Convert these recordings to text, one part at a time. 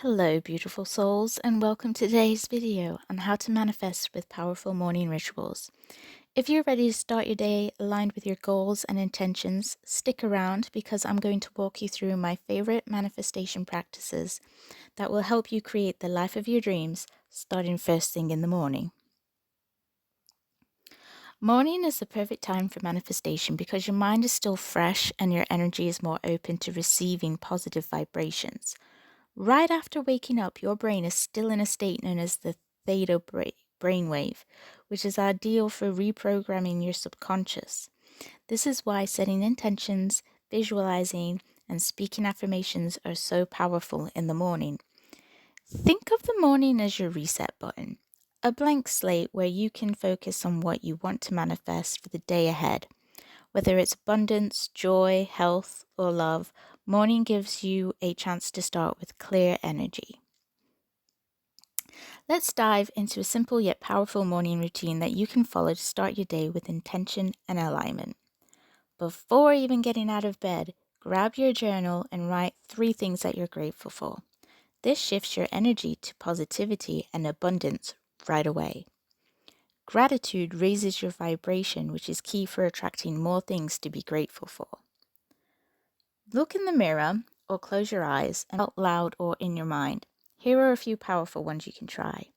Hello, beautiful souls, and welcome to today's video on how to manifest with powerful morning rituals. If you're ready to start your day aligned with your goals and intentions, stick around because I'm going to walk you through my favorite manifestation practices that will help you create the life of your dreams starting first thing in the morning. Morning is the perfect time for manifestation because your mind is still fresh and your energy is more open to receiving positive vibrations. Right after waking up, your brain is still in a state known as the theta brainwave, which is ideal for reprogramming your subconscious. This is why setting intentions, visualizing, and speaking affirmations are so powerful in the morning. Think of the morning as your reset button, a blank slate where you can focus on what you want to manifest for the day ahead. Whether it's abundance, joy, health, or love, morning gives you a chance to start with clear energy. Let's dive into a simple yet powerful morning routine that you can follow to start your day with intention and alignment. Before even getting out of bed, grab your journal and write 3 things that you're grateful for. This shifts your energy to positivity and abundance right away. Gratitude raises your vibration, which is key for attracting more things to be grateful for. Look in the mirror or close your eyes and out loud or in your mind. Here are a few powerful ones you can try.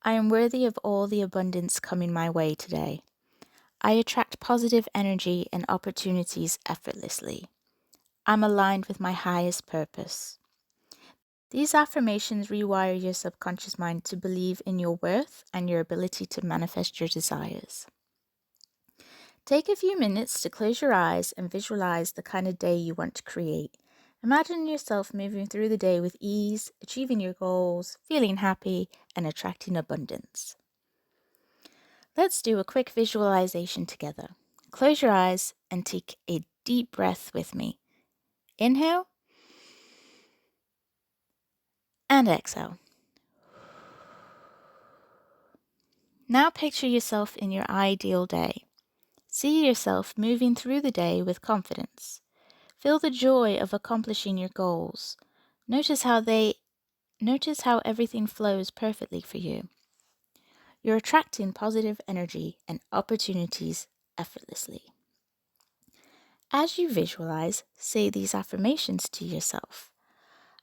I am worthy of all the abundance coming my way today. I attract positive energy and opportunities effortlessly. I'm aligned with my highest purpose. These affirmations rewire your subconscious mind to believe in your worth and your ability to manifest your desires. Take a few minutes to close your eyes and visualize the kind of day you want to create. Imagine yourself moving through the day with ease, achieving your goals, feeling happy, and attracting abundance. Let's do a quick visualization together. Close your eyes and take a deep breath with me. Inhale and exhale. Now picture yourself in your ideal day. See yourself moving through the day with confidence. Feel the joy of accomplishing your goals. Notice how everything flows perfectly for you. You're attracting positive energy and opportunities effortlessly. As you visualize, say these affirmations to yourself.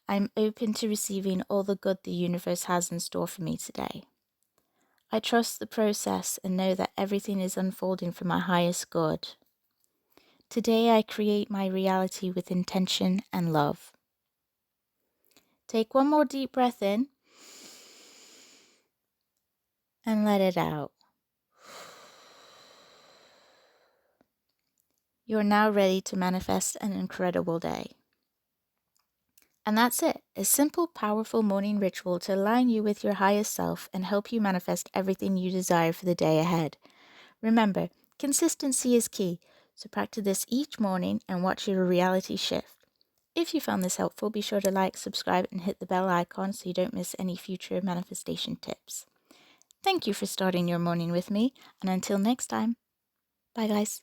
I'm open to receiving all the good the universe has in store for me today. I trust the process and know that everything is unfolding for my highest good. Today I create my reality with intention and love. Take one more deep breath in and let it out. You are now ready to manifest an incredible day. And that's it, a simple, powerful morning ritual to align you with your highest self and help you manifest everything you desire for the day ahead. Remember, consistency is key, so practice this each morning and watch your reality shift. If you found this helpful, be sure to like, subscribe, and hit the bell icon so you don't miss any future manifestation tips. Thank you for starting your morning with me, and until next time, bye guys.